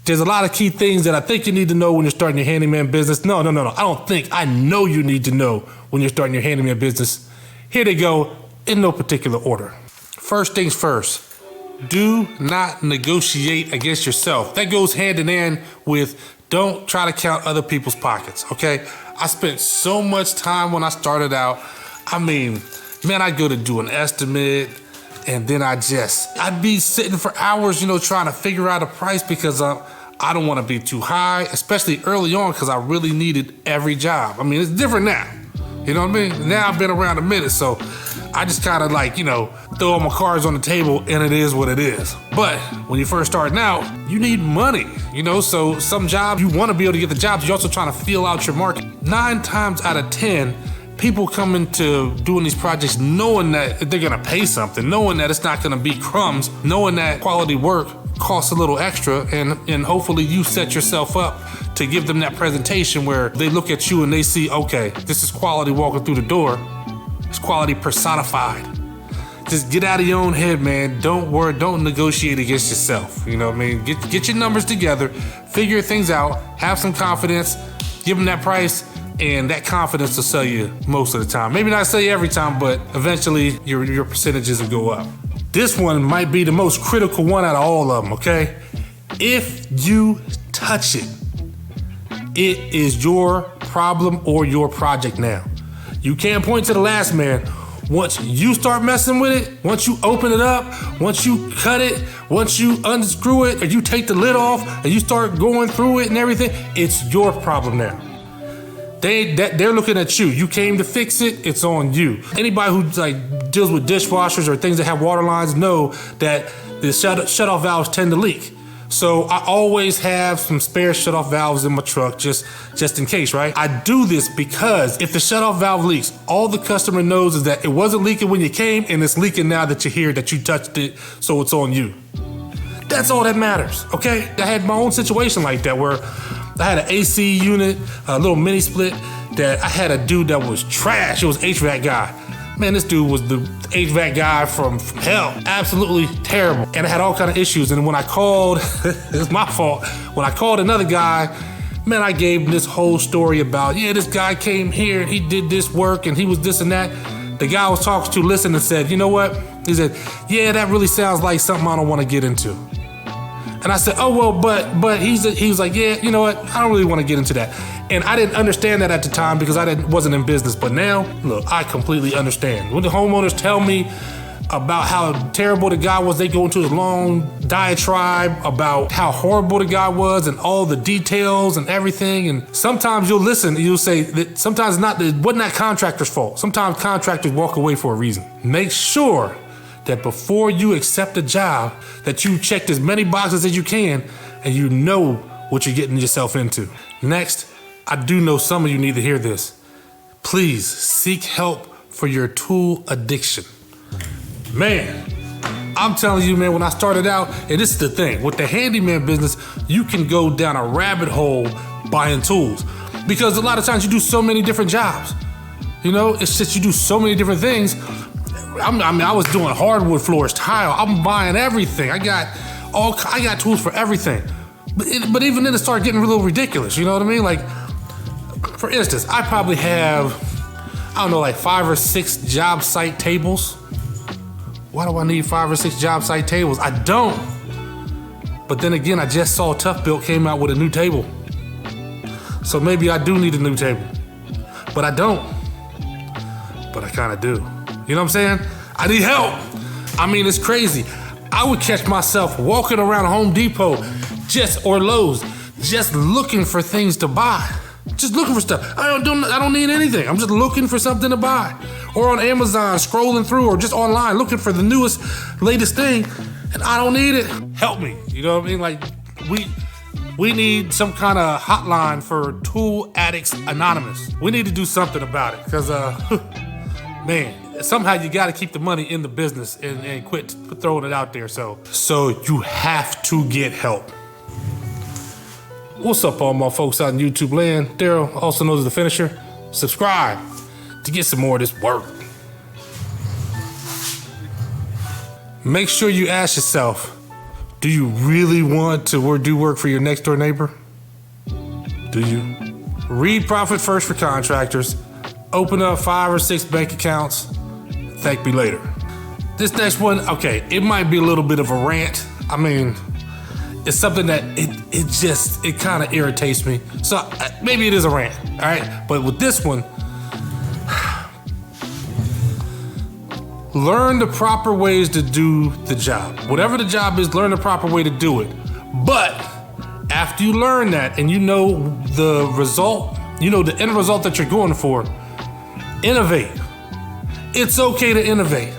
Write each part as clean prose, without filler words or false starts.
There's a lot of key things that I think you need to know when you're starting your handyman business. No. I don't think. I know you need to know when you're starting your handyman business. Here they go in no particular order. First things first. Do not negotiate against yourself. That goes hand in hand with don't try to count other people's pockets, okay? I spent so much time when I started out. I mean, man, I'd go to do an estimate and then I'd be sitting for hours, trying to figure out a price because I don't want to be too high, especially early on because I really needed every job. I mean, it's different now. You know what I mean? Now I've been around a minute, so I just kind of throw all my cards on the table and it is what it is. But when you're first starting out, you need money, so some jobs, you want to be able to get the jobs. You're also trying to feel out your market. 9 times out of 10, people come into doing these projects knowing that they're going to pay something, knowing that it's not going to be crumbs, knowing that quality work costs a little extra, and hopefully you set yourself up to give them that presentation where they look at you and they see, okay, this is quality walking through the door. It's quality personified. Just get out of your own head, man. Don't worry, don't negotiate against yourself. You know what I mean? Get your numbers together, figure things out, have some confidence, give them that price, and that confidence will sell you most of the time. Maybe not sell you every time, but eventually your percentages will go up. This one might be the most critical one out of all of them, okay? If you touch it, it is your problem or your project now. You can't point to the last man. Once you start messing with it, once you open it up, once you cut it, once you unscrew it, or you take the lid off and you start going through it and everything, it's your problem now. They're looking at you. You came to fix it, it's on you. Anybody who deals with dishwashers or things that have water lines know that the shut-off valves tend to leak. So I always have some spare shut-off valves in my truck just in case, right? I do this because if the shut-off valve leaks, all the customer knows is that it wasn't leaking when you came and it's leaking now that you're here, that you touched it, so it's on you. That's all that matters, okay? I had my own situation like that where I had an AC unit, a little mini split, that I had a dude that was trash. It was HVAC guy. Man, this dude was the HVAC guy from hell. Absolutely terrible. And I had all kind of issues. And when I called, it's my fault. When I called another guy, man, I gave him this whole story about, this guy came here and he did this work and he was this and that. The guy I was talking to listened and said, you know what? He said, that really sounds like something I don't want to get into. And I said, oh, well, but he was like, you know what? I don't really want to get into that. And I didn't understand that at the time because I wasn't in business. But now, look, I completely understand. When the homeowners tell me about how terrible the guy was, they go into a long diatribe about how horrible the guy was and all the details and everything. And sometimes you'll listen and you'll say that sometimes it wasn't that contractor's fault. Sometimes contractors walk away for a reason. Make sure that before you accept a job, that you checked as many boxes as you can and you know what you're getting yourself into. Next, I do know some of you need to hear this. Please seek help for your tool addiction. Man, I'm telling you, man, when I started out, and this is the thing, with the handyman business, you can go down a rabbit hole buying tools because a lot of times you do so many different jobs. It's just you do so many different things. I was doing hardwood floors, tile. I'm buying everything. I got tools for everything. But even then it started getting a little ridiculous. You know what I mean? Like, for instance, I probably have, 5 or 6 job site tables. Why do I need 5 or 6 job site tables? I don't. But then again, I just saw Tough Built came out with a new table. So maybe I do need a new table. But I don't. But I kind of do. You know what I'm saying? I need help. It's crazy. I would catch myself walking around Home Depot or Lowe's, just looking for things to buy. Just looking for stuff. I don't need anything. I'm just looking for something to buy. Or on Amazon, scrolling through, or just online, looking for the latest thing, and I don't need it. Help me. You know what I mean? Like, we need some kind of hotline for Tool Addicts Anonymous. We need to do something about it, because, man, somehow you got to keep the money in the business and quit throwing it out there. So you have to get help. What's up, all my folks out in YouTube land? Daryl, also known as The Finisher. Subscribe to get some more of this work. Make sure you ask yourself, Do you really want to do work for your next door neighbor? Do you? Read Profit First for Contractors. Open up 5 or 6 bank accounts. Thank me later. This next one, okay, it might be a little bit of a rant. I mean, it's something that it kind of irritates me. So maybe it is a rant, all right? But with this one, learn the proper ways to do the job. Whatever the job is, learn the proper way to do it. But after you learn that and you know the result, you know the end result that you're going for, innovate. It's okay to innovate.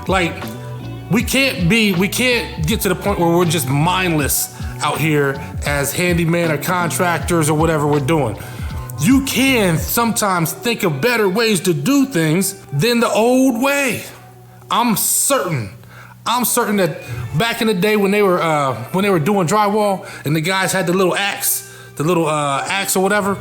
Like, we can't get to the point where we're just mindless out here as handyman or contractors or whatever we're doing. You can sometimes think of better ways to do things than the old way. I'm certain that back in the day when they were doing drywall and the guys had the little axe or whatever,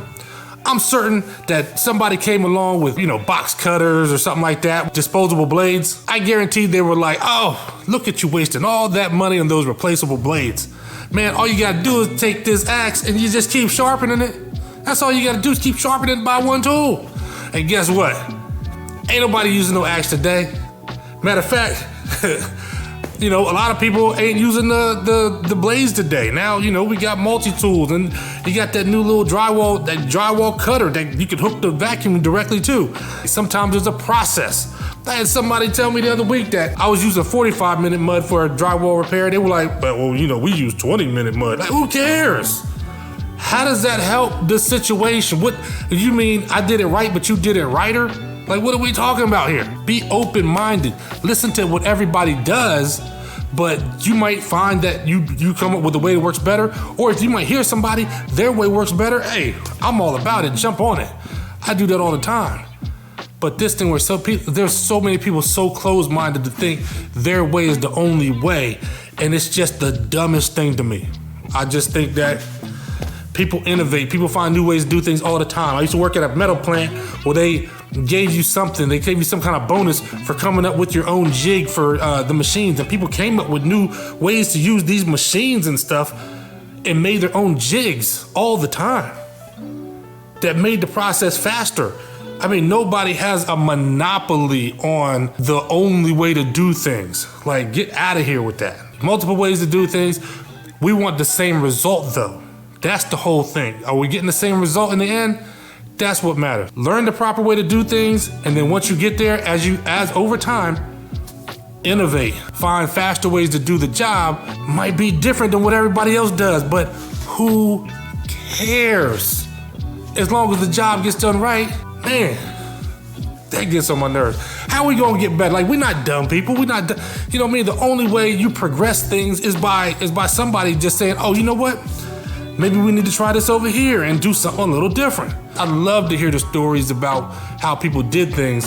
I'm certain that somebody came along with, box cutters or something like that, disposable blades. I guarantee they were like, oh, look at you wasting all that money on those replaceable blades. Man, all you gotta do is take this axe and you just keep sharpening it. That's all you gotta do is keep sharpening it by one tool. And guess what? Ain't nobody using no axe today. Matter of fact, a lot of people ain't using the blades today. Now, we got multi-tools and you got that new little drywall cutter that you can hook the vacuum directly to. Sometimes there's a process. I had somebody tell me the other week that I was using 45-minute mud for a drywall repair. They were like, well, we use 20-minute mud. Like, who cares? How does that help the situation? What you mean I did it right, but you did it righter? Like, what are we talking about here? Be open-minded. Listen to what everybody does, but you might find that you come up with a way that works better, or if you might hear somebody, their way works better, hey, I'm all about it, jump on it. I do that all the time. But this thing where there's so many people so closed-minded to think their way is the only way, and it's just the dumbest thing to me. I just think that people innovate, people find new ways to do things all the time. I used to work at a metal plant where they gave you some kind of bonus for coming up with your own jig for the machines, and people came up with new ways to use these machines and stuff and made their own jigs all the time that made the process faster. I mean, nobody has a monopoly on the only way to do things. Like, get out of here with that. Multiple ways to do things. We want the same result though. That's the whole thing. Are we getting the same result in the end? That's what matters. Learn the proper way to do things, and then once you get there, as over time, innovate. Find faster ways to do the job. Might be different than what everybody else does, but who cares? As long as the job gets done right, man, that gets on my nerves. How are we gonna get better? Like, we're not dumb people. We're not, you know what I mean? The only way you progress things is by somebody just saying, oh, you know what? Maybe we need to try this over here and do something a little different. I'd love to hear the stories about how people did things,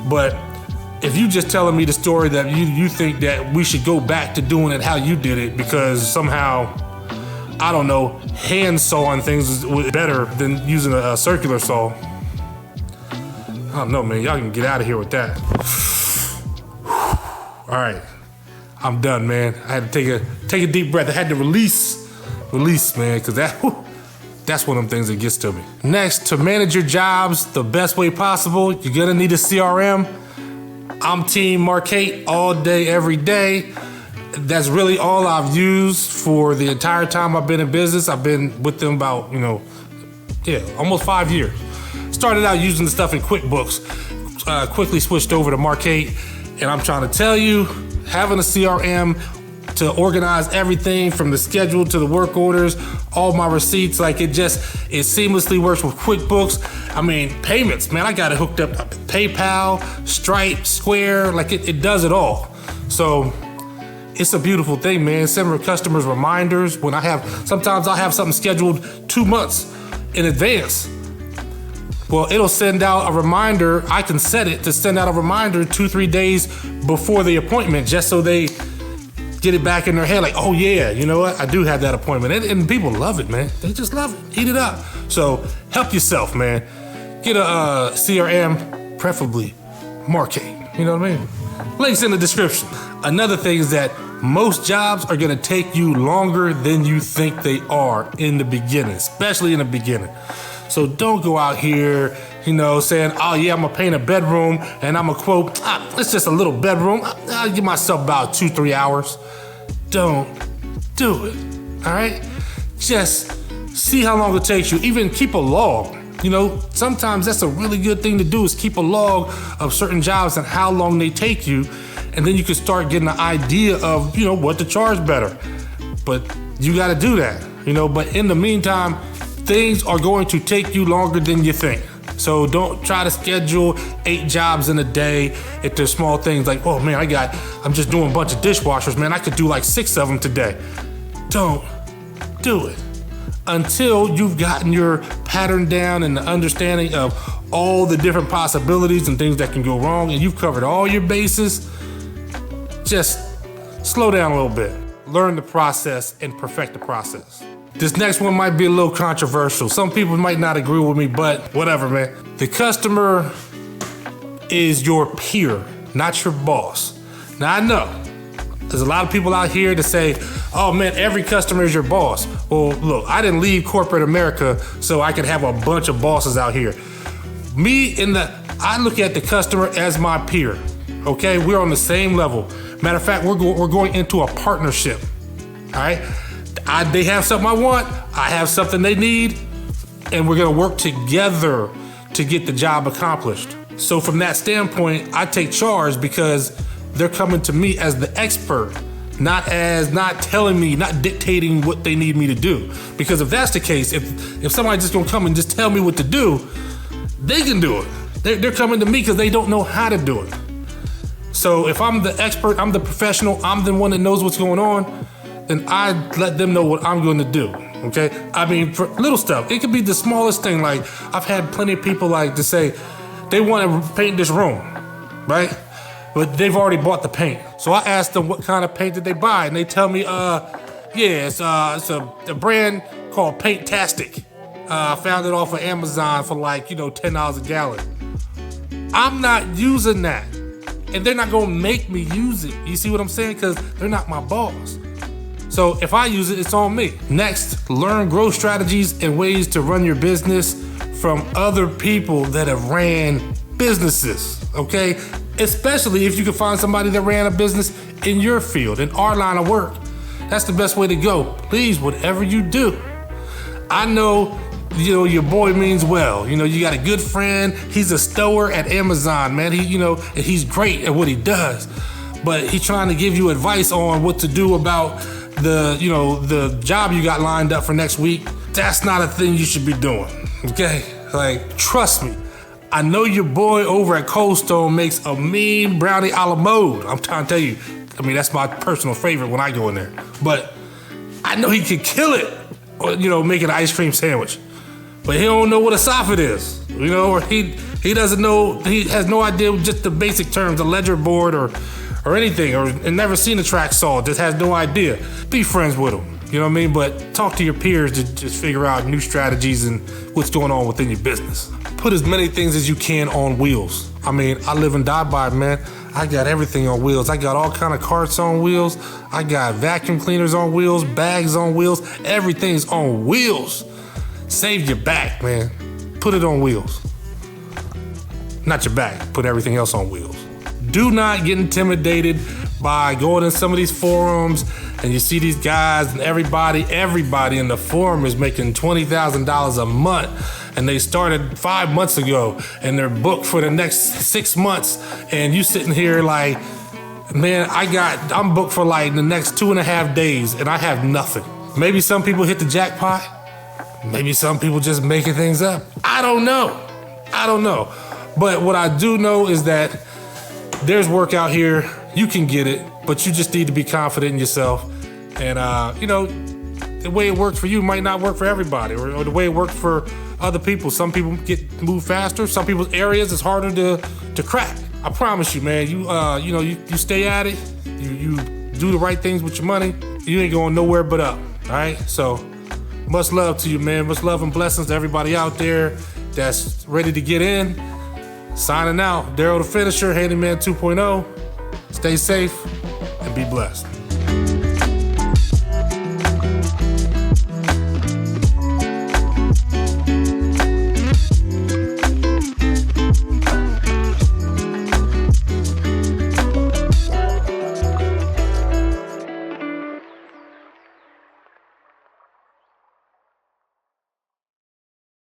but if you just telling me the story that you think that we should go back to doing it how you did it because somehow, I don't know, hand sawing things is better than using a circular saw. I don't know, man. Y'all can get out of here with that. All right, I'm done, man. I had to take a deep breath. I had to release, man, because that's one of them things that gets to me. Next, to manage your jobs the best way possible, you're gonna need a CRM. I'm Team Marquette all day, every day. That's really all I've used for the entire time I've been in business. I've been with them about, almost 5 years. Started out using the stuff in QuickBooks, quickly switched over to Marquette, and I'm trying to tell you, having a CRM to organize everything from the schedule to the work orders, all my receipts, like it seamlessly works with QuickBooks. I mean, payments, man, I got it hooked up PayPal, Stripe, Square, like it does it all. So it's a beautiful thing, man. Send customers reminders when sometimes I'll have something scheduled 2 months in advance. Well, it'll send out a reminder. I can set it to send out a reminder 2-3 days before the appointment, just so they get it back in their head, like, oh yeah, you know what? I do have that appointment. And people love it, man. They just love it. Eat it up. So help yourself, man. Get a CRM, preferably Marquette. You know what I mean? Links in the description. Another thing is that most jobs are gonna take you longer than you think they are in the beginning, especially in the beginning. So don't go out here, saying, oh yeah, I'm gonna paint a bedroom and I'm gonna quote, it's just a little bedroom. I'll give myself about 2-3 hours. Don't do it, all right? Just see how long it takes you. Even keep a log. Sometimes that's a really good thing to do, is keep a log of certain jobs and how long they take you. And then you can start getting an idea of, what to charge better. But you got to do that, But in the meantime, things are going to take you longer than you think. So don't try to schedule 8 jobs in a day if there's small things like, oh man, I'm just doing a bunch of dishwashers, man. I could do like 6 of them today. Don't do it until you've gotten your pattern down and the understanding of all the different possibilities and things that can go wrong, and you've covered all your bases. Just slow down a little bit. Learn the process and perfect the process. This next one might be a little controversial. Some people might not agree with me, but whatever, man. The customer is your peer, not your boss. Now I know there's a lot of people out here that say, oh man, every customer is your boss. Well, look, I didn't leave corporate America so I could have a bunch of bosses out here. I look at the customer as my peer, okay? We're on the same level. Matter of fact, we're going into a partnership, all right? They have something I want, I have something they need, and we're gonna work together to get the job accomplished. So from that standpoint, I take charge because they're coming to me as the expert, not telling me, not dictating what they need me to do. Because if that's the case, if somebody just gonna come and just tell me what to do, they can do it. They're coming to me because they don't know how to do it. So if I'm the expert, I'm the professional, I'm the one that knows what's going on, then I let them know what I'm going to do, okay? I mean, for little stuff, it could be the smallest thing. Like, I've had plenty of people to say they want to paint this room, right? But they've already bought the paint. So I asked them what kind of paint did they buy, and they tell me, it's a brand called Paint-tastic. I found it off of Amazon for $10 a gallon. I'm not using that. And they're not gonna make me use it. You see what I'm saying? Because they're not my boss. So if I use it, it's on me. Next, learn growth strategies and ways to run your business from other people that have ran businesses, okay? Especially if you can find somebody that ran a business in your field, in our line of work. That's the best way to go. Please, whatever you do. I know your boy means well. You got a good friend. He's a stower at Amazon, man. And he's great at what he does. But he's trying to give you advice on what to do about the job you got lined up for next week. That's not a thing you should be doing, okay? Trust me. I know your boy over at Cold Stone makes a mean brownie a la mode. I'm trying to tell you. I mean, that's my personal favorite when I go in there. But I know he could kill it, making an ice cream sandwich. But he don't know what a soffit is, or he doesn't know, he has no idea just the basic terms, the ledger board or anything, and never seen a track saw, just has no idea. Be friends with him, you know what I mean? But talk to your peers to just figure out new strategies and what's going on within your business. Put as many things as you can on wheels. I mean, I live and die by it, man. I got everything on wheels. I got all kind of carts on wheels. I got vacuum cleaners on wheels, bags on wheels. Everything's on wheels. Save your back, man. Put it on wheels. Not your back, put everything else on wheels. Do not get intimidated by going in some of these forums and you see these guys and everybody in the forum is making $20,000 a month, and they started 5 months ago and they're booked for the next 6 months, and you sitting here like, man, I'm booked for the next 2.5 days and I have nothing. Maybe some people hit the jackpot. Maybe some people just making things up. I don't know. But what I do know is that there's work out here. You can get it, but you just need to be confident in yourself. And, the way it works for you might not work for everybody, or the way it works for other people. Some people move faster. Some people's areas is harder to crack. I promise you, man, you stay at it. You do the right things with your money. You ain't going nowhere but up, all right? So much love to you, man. Much love and blessings to everybody out there that's ready to get in. Signing out. Daryl the Finisher, Handyman 2.0. Stay safe. and be blessed.